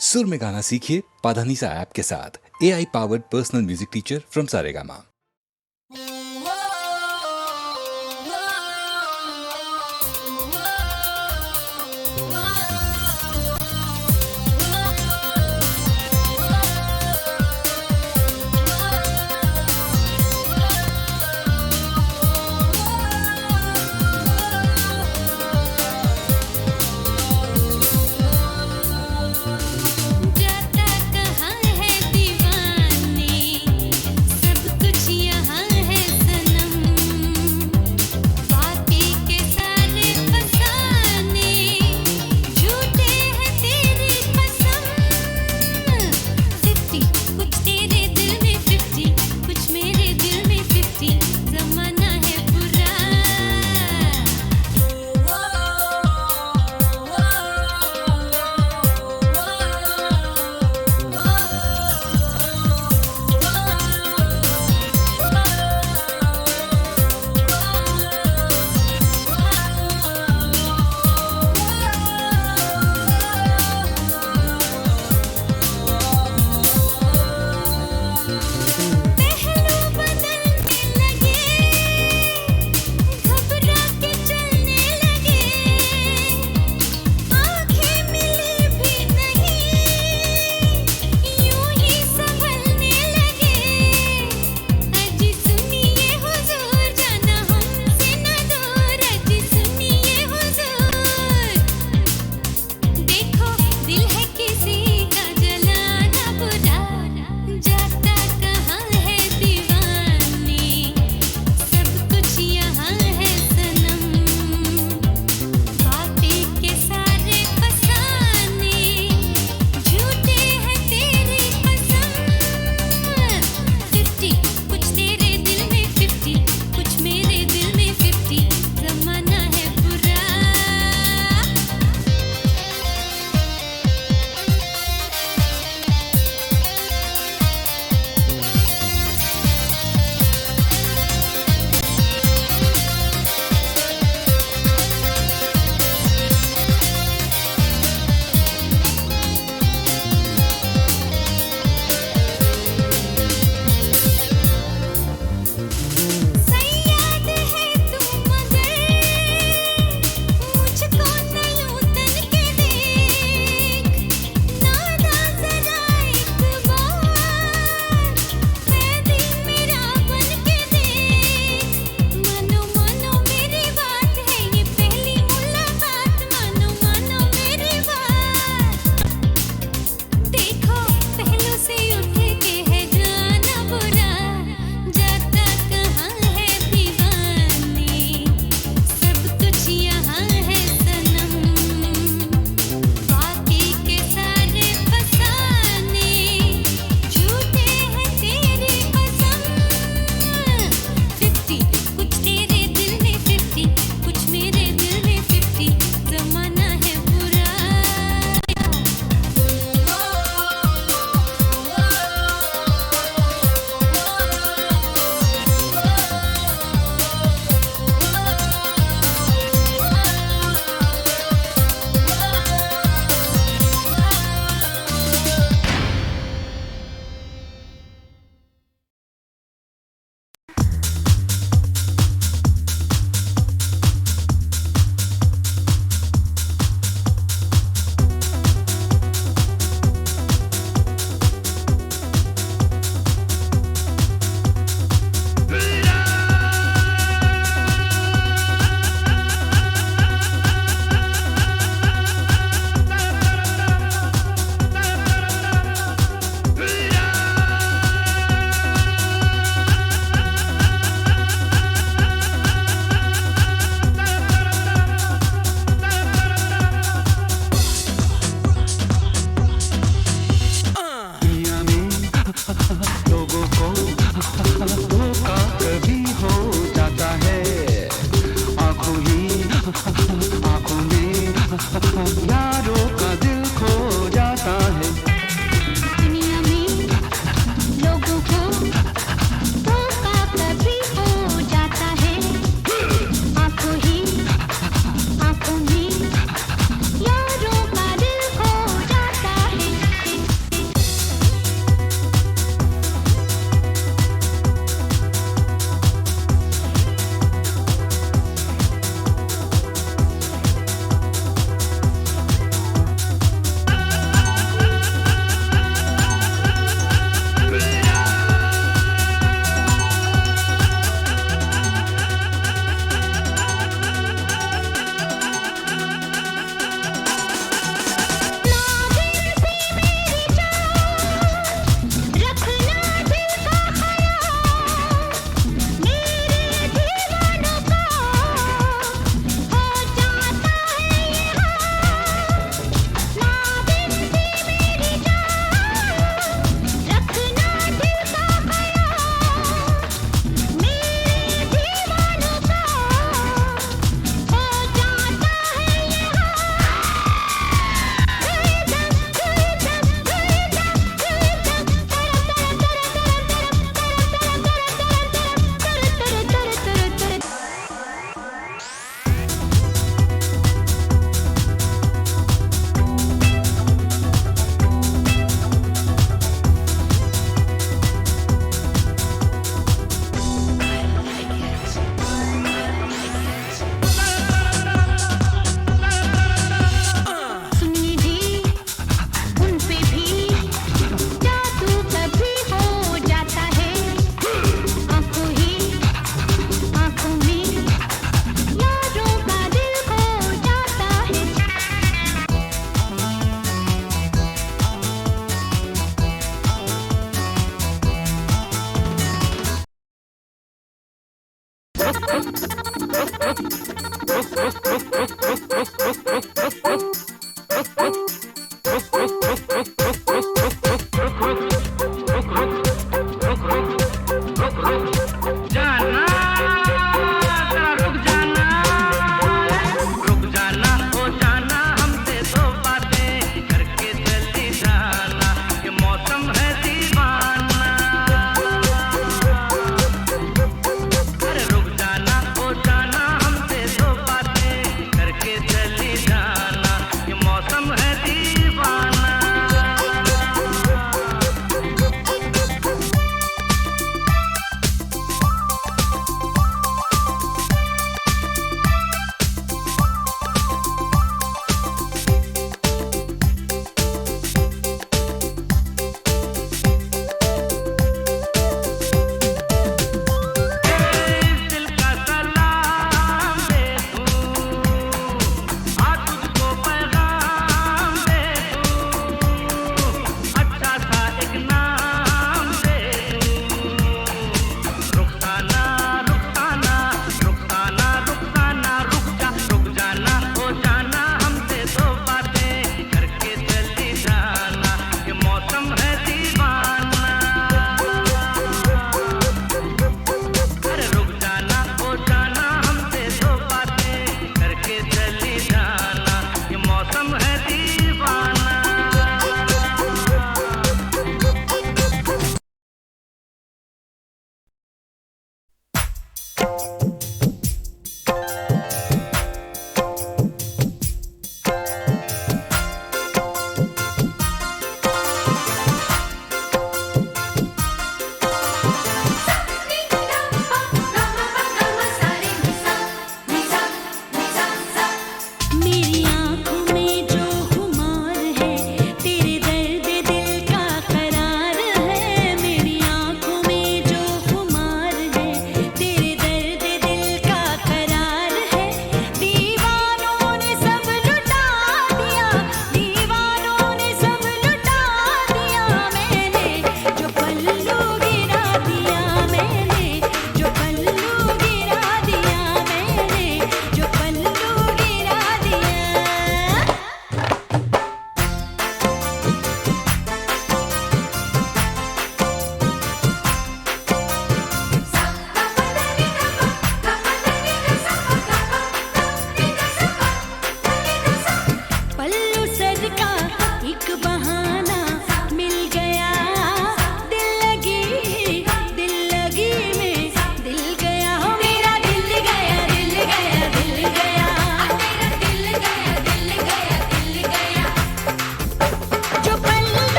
सुर में गाना सीखिए पाधानीसा ऐप के साथ। AI powered personal music teacher from Saregama. जाता कहाँ है दीवाने, सब कुछ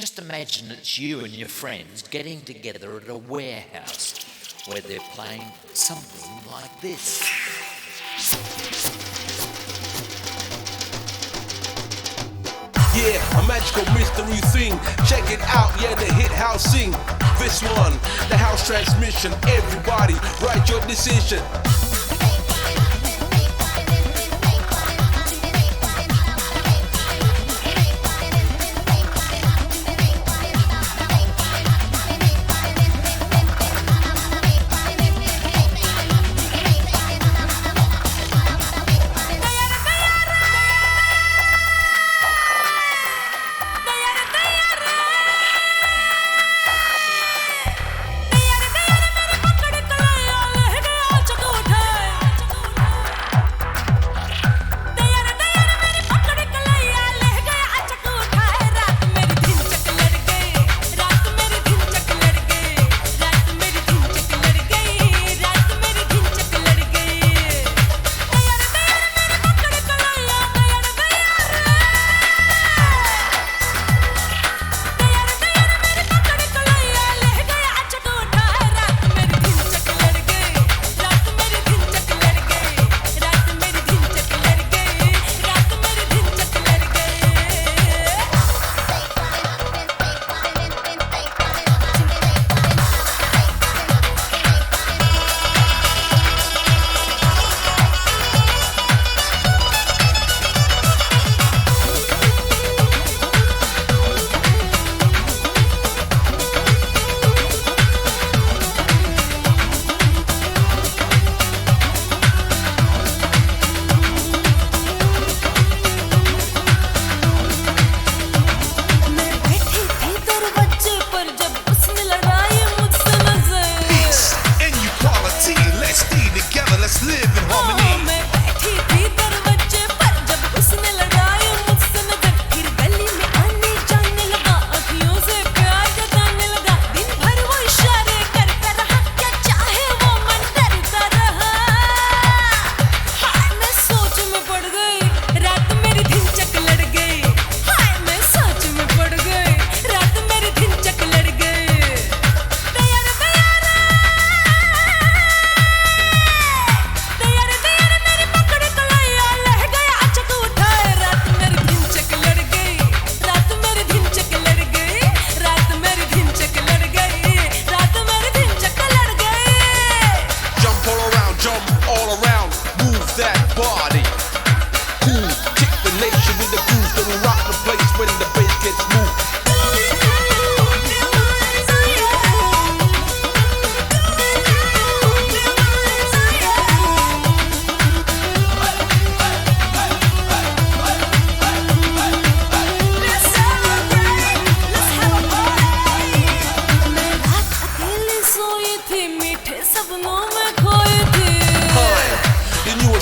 Just imagine it's you and your friends getting together at a warehouse where they're playing something like this. Yeah, a magical mystery thing. Check it out, yeah, the hit house sing. This one, the house transmission. Everybody, write your decision.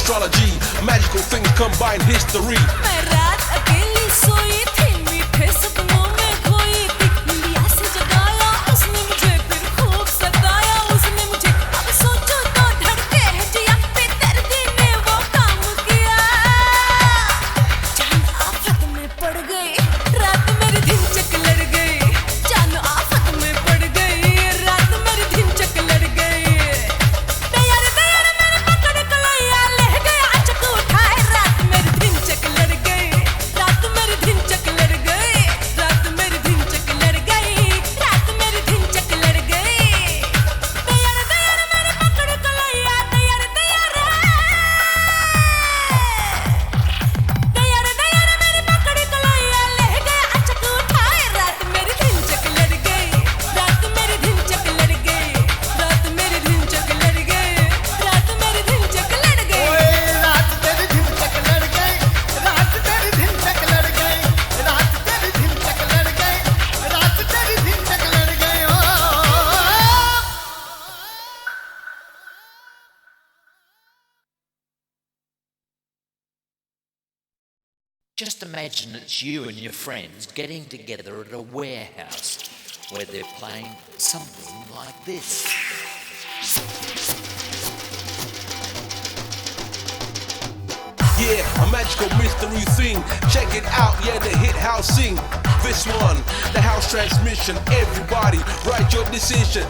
Astrology, magical things combine history. मैं रात अकेली सोई थी, मीठे सपनों में खोई थी। निंदिया से जगाया उसने मुझे, फिर खूब सताया उसने मुझे। अब सोचो तो धड़के है जिया, बेदर्दी ने वो काम किया। जान आफत में पड़ गई, रात मेरी दिन चक लड़ गई। जान आफत में पड़ गई, रात मेरी दिन चक लड़ गई। तैयार तैयार मेरे पकड़ कलैया ले गया चक उठाए, रात मेरी दिन चक लड़ गई। रात मेरी दिन चक लड़ गई, रात मेरी दिन चक लड़ गई, रात मेरी दिन चक लड़ गई। तैयार तैयार मेरे पकड़ कलैया, तैयार तैयार तैयार तैयार मेरे पकड़ कलैया ले गया चक उठाए, रात मेरी दिन चक लड़ गई। रात मेरी दिन चक लड़ गई, रात मेरी दिन चक लड़ गई, रात मेरी दिन चक लड़ गई। रात तेरी दिन तक लड़ गई, रात तेरी दिन तक लड़ गई, रात तेरी दिन तक लड़ गई, रात तेरी दिन तक लड़ गई। ओ Just imagine it's you and your friends getting together at a warehouse where they're playing something like this. Yeah, a magical mystery thing. Check it out, yeah, the hit house sing. This one, the house transmission. Everybody, write your decision.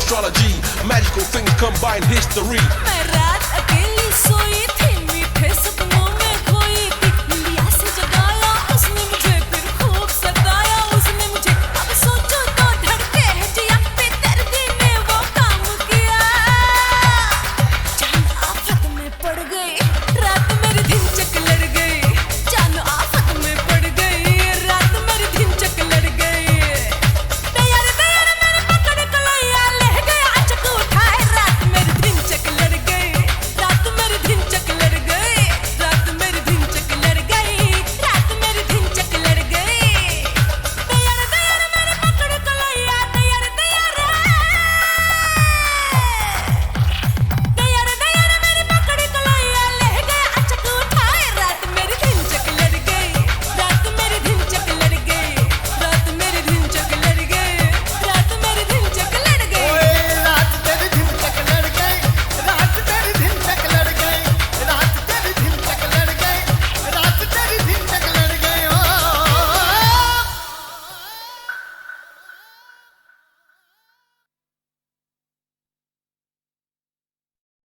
Astrology, magical things combine history.